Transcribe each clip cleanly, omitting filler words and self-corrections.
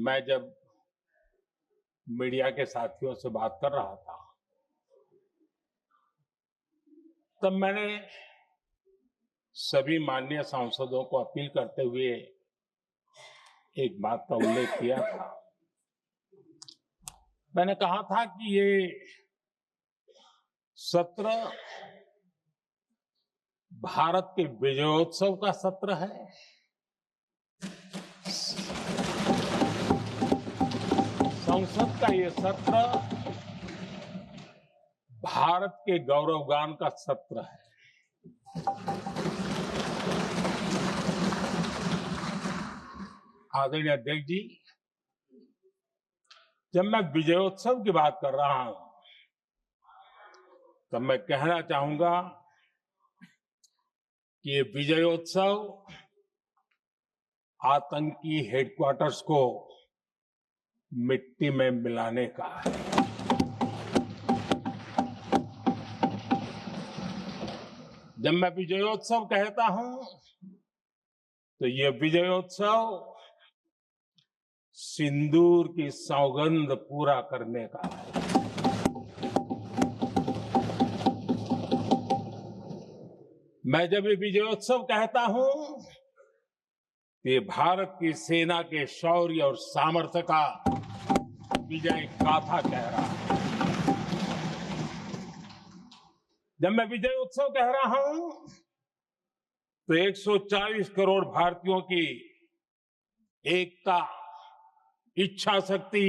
मैं जब मीडिया के साथियों से बात कर रहा था, तब मैंने सभी माननीय सांसदों को अपील करते हुए एक बात का उल्लेख किया था। मैंने कहा था कि ये सत्र भारत के विजयोत्सव का सत्र है। संसद का ये सत्र भारत के गौरवगान का सत्र है। आदरणीय अध्यक्ष जी, जब मैं विजयोत्सव की बात कर रहा हूं, तब मैं कहना चाहूंगा कि ये विजयोत्सव आतंकी हेडक्वार्टर्स को मिट्टी में मिलाने का है। जब मैं विजयोत्सव कहता हूं, तो ये विजयोत्सव सिंदूर की सौगंध पूरा करने का है। मैं जब ये विजयोत्सव कहता हूं, तो ये भारत की सेना के शौर्य और सामर्थ्य का विजय गाथा कह रहा है। जब मैं विजय उत्सव कह रहा हूं, तो 140 करोड़ भारतीयों की एकता, इच्छा शक्ति,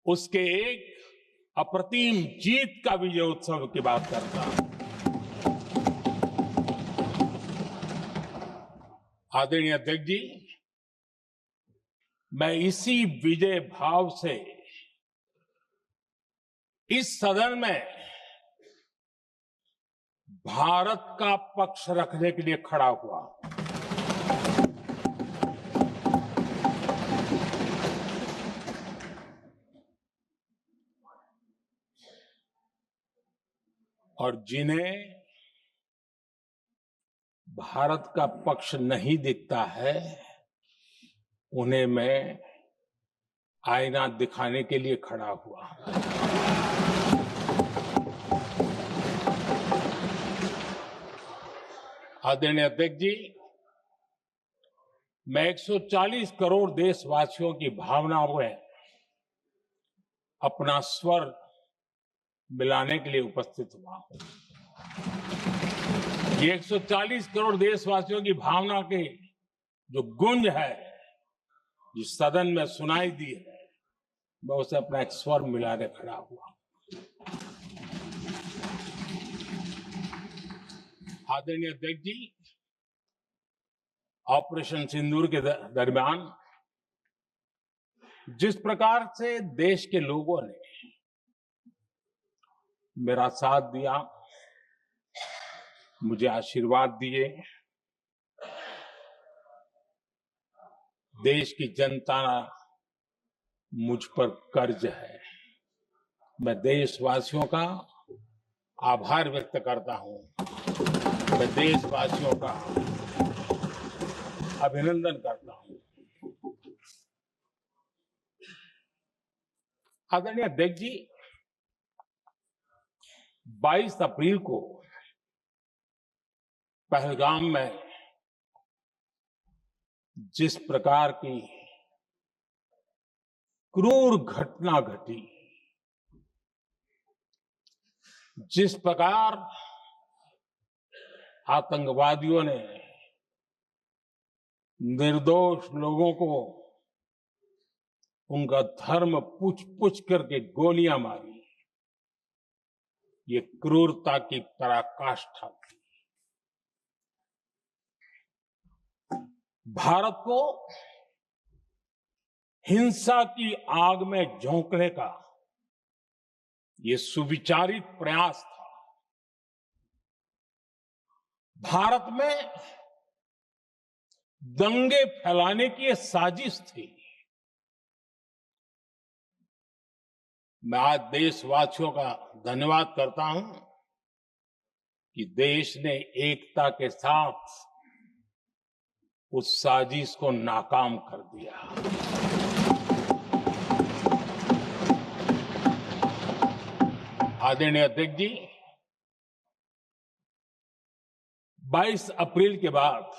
उसके एक अप्रतिम जीत का विजय उत्सव की बात करता हूं। आदरणीय अध्यक्ष जी, मैं इसी विजय भाव से इस सदन में भारत का पक्ष रखने के लिए खड़ा हुआ। और जिन्हें भारत का पक्ष नहीं दिखता है, उन्हें मैं आईना दिखाने के लिए खड़ा हुआ। आदरणीय अध्यक्ष जी, मैं 140 करोड़ देशवासियों की भावनाओं में अपना स्वर मिलाने के लिए उपस्थित हुआ हूं। ये 140 करोड़ देशवासियों की भावना के जो गूंज है, जिस सदन में सुनाई दी है, मैं उसे अपना एक स्वर मिलाने खड़ा हुआ। आदरणीय अध्यक्ष जी, ऑपरेशन सिंदूर के दरमियान जिस प्रकार से देश के लोगों ने मेरा साथ दिया, मुझे आशीर्वाद दिए, देश की जनता मुझ पर कर्ज है। मैं देशवासियों का आभार व्यक्त करता हूं। मैं देशवासियों का अभिनंदन करता हूं। आदरणीय अध्यक्ष जी, 22 अप्रैल को पहलगाम में जिस प्रकार की क्रूर घटना घटी, जिस प्रकार आतंकवादियों ने निर्दोष लोगों को उनका धर्म पूछ करके गोलियां मारी, ये क्रूरता की पराकाष्ठा थी। भारत को हिंसा की आग में झोंकने का ये सुविचारित प्रयास था। भारत में दंगे फैलाने की ये साजिश थी। मैं आज देशवासियों का धन्यवाद करता हूं कि देश ने एकता के साथ उस साजिश को नाकाम कर दिया। आदरणीय अध्यक्ष जी, 22 अप्रैल के बाद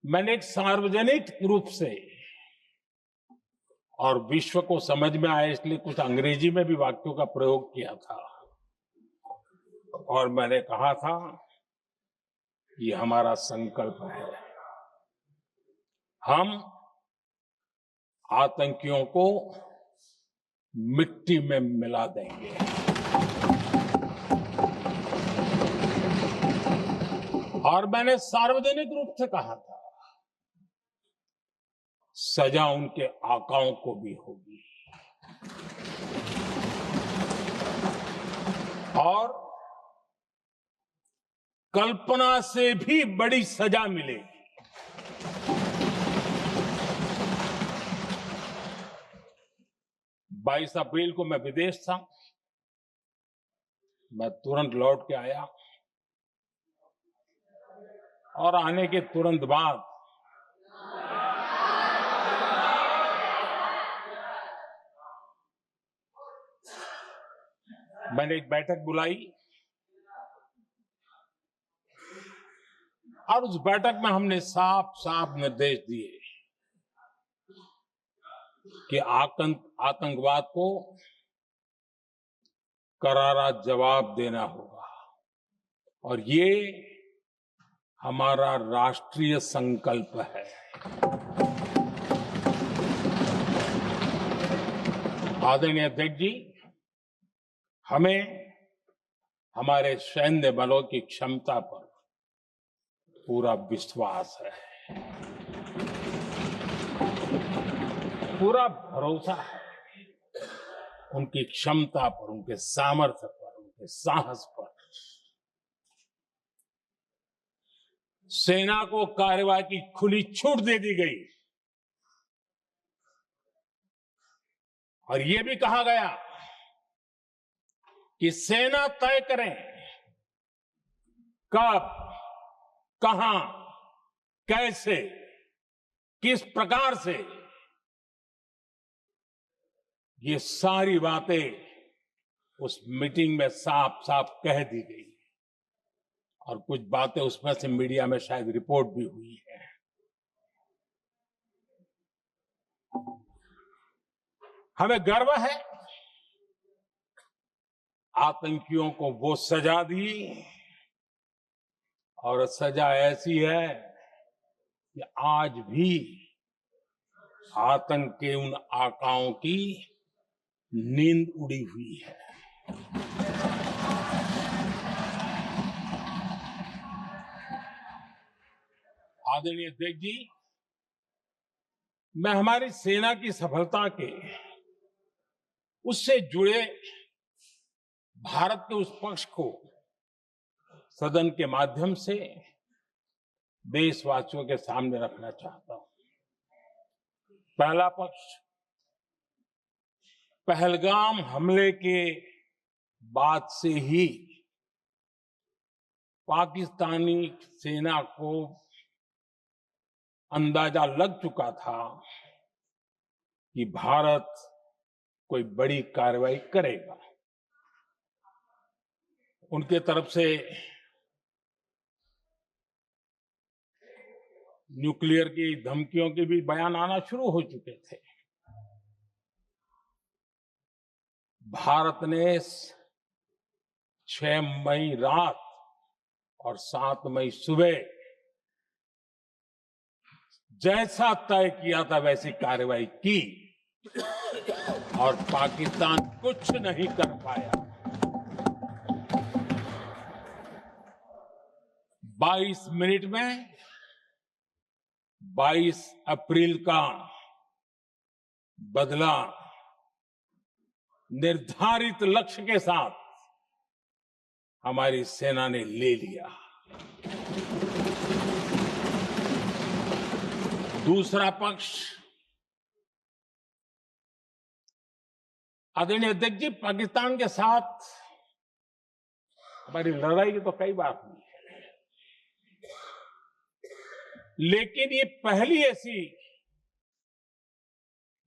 मैंने एक सार्वजनिक रूप से और विश्व को समझ में आए इसलिए कुछ अंग्रेजी में भी वाक्यों का प्रयोग किया था और मैंने कहा था ये हमारा संकल्प है, हम आतंकियों को मिट्टी में मिला देंगे। और मैंने सार्वजनिक रूप से कहा था सजा उनके आकाओं को भी होगी और कल्पना से भी बड़ी सजा मिलेगी। 22 अप्रैल को मैं विदेश था, मैं तुरंत लौट के आया और आने के तुरंत बाद मैंने एक बैठक बुलाई और उस बैठक में हमने साफ साफ निर्देश दिए कि आतंकवाद को करारा जवाब देना होगा और ये हमारा राष्ट्रीय संकल्प है। आदरणीय अध्यक्ष जी, हमें हमारे सैन्य बलों की क्षमता पर पूरा विश्वास है, पूरा भरोसा है उनकी क्षमता पर, उनके सामर्थ्य पर, उनके साहस पर। सेना को कार्रवाई की खुली छूट दे दी गई और यह भी कहा गया कि सेना तय करें कब, कहां, कैसे, किस प्रकार से। ये सारी बातें उस मीटिंग में साफ साफ कह दी गई और कुछ बातें उसमें से मीडिया में शायद रिपोर्ट भी हुई है। हमें गर्व है आतंकियों को वो सजा दी और सजा ऐसी है कि आज भी आतंक के उन आकाओं की नींद उड़ी हुई है। आदरणीय अध्यक्ष जी, मैं हमारी सेना की सफलता के उससे जुड़े भारत के उस पक्ष को सदन के माध्यम से देशवासियों के सामने रखना चाहता हूं। पहला पक्ष, पहलगाम हमले के बाद से ही पाकिस्तानी सेना को अंदाजा लग चुका था कि भारत कोई बड़ी कार्रवाई करेगा। उनके तरफ से न्यूक्लियर की धमकियों के भी बयान आना शुरू हो चुके थे। भारत ने 6 मई रात और 7 मई सुबह जैसा तय किया था वैसी कार्रवाई की और पाकिस्तान कुछ नहीं कर पाया। 22 मिनट में 22 अप्रैल का बदला निर्धारित लक्ष्य के साथ हमारी सेना ने ले लिया। दूसरा पक्ष, आदरणीय अध्यक्ष जी, पाकिस्तान के साथ हमारी लड़ाई की तो कई बार हुई है, लेकिन ये पहली ऐसी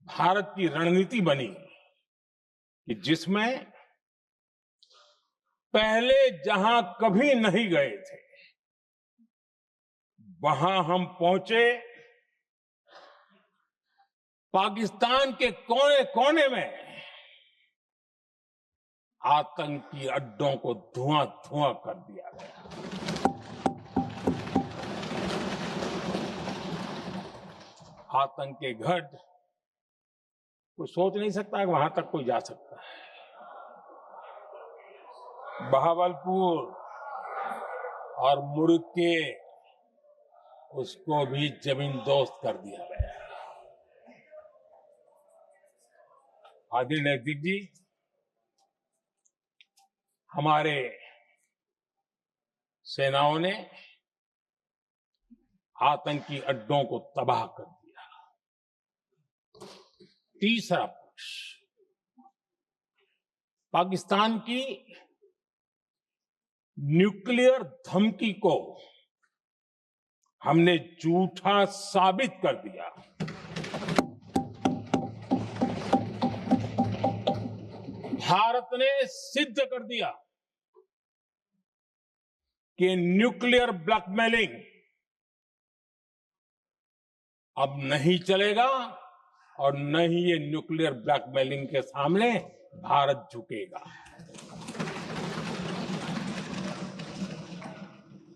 भारत की रणनीति बनी कि जिसमें पहले जहां कभी नहीं गए थे वहां हम पहुंचे। पाकिस्तान के कोने कोने में आतंकी अड्डों को धुआं धुआं कर दिया गया। आतंक के गढ़ कोई सोच नहीं सकता कि वहां तक कोई जा सकता है। बहावलपुर और मुर्गे उसको भी जमींदोस्त कर दिया गया। आदरणीय अध्यक्ष जी, हमारे सेनाओं ने आतंकी अड्डों को तबाह कर दिया। तीसरा पक्ष, पाकिस्तान की न्यूक्लियर धमकी को हमने झूठा साबित कर दिया। भारत ने सिद्ध कर दिया कि न्यूक्लियर ब्लैकमेलिंग अब नहीं चलेगा और न ही ये न्यूक्लियर ब्लैकमेलिंग के सामने भारत झुकेगा।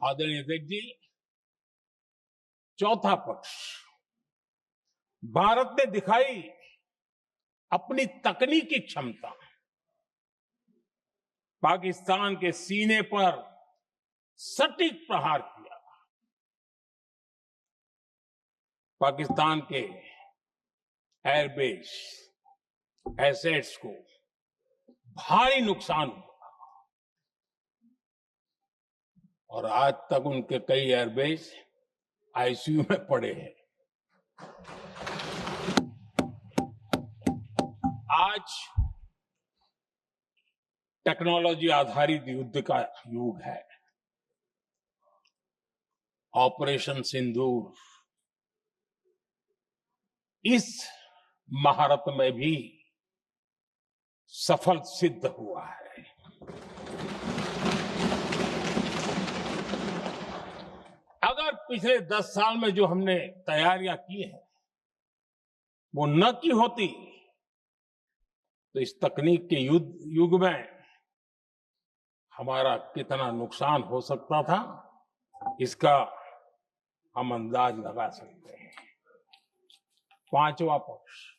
आदरणीय अध्यक्ष जी, चौथा पक्ष, भारत ने दिखाई अपनी तकनीकी क्षमता। पाकिस्तान के सीने पर सटीक प्रहार किया। पाकिस्तान के एयरबेस एसेट्स को भारी नुकसान हुआ और आज तक उनके कई एयरबेस आईसीयू में पड़े हैं। आज टेक्नोलॉजी आधारित युद्ध का युग है। ऑपरेशन सिंदूर इस महारत में भी सफल सिद्ध हुआ है। अगर पिछले 10 साल में जो हमने तैयारियां की हैं वो न की होती तो इस तकनीक के युग में हमारा कितना नुकसान हो सकता था, इसका हम अंदाज लगा सकते हैं। पांचवा पक्ष,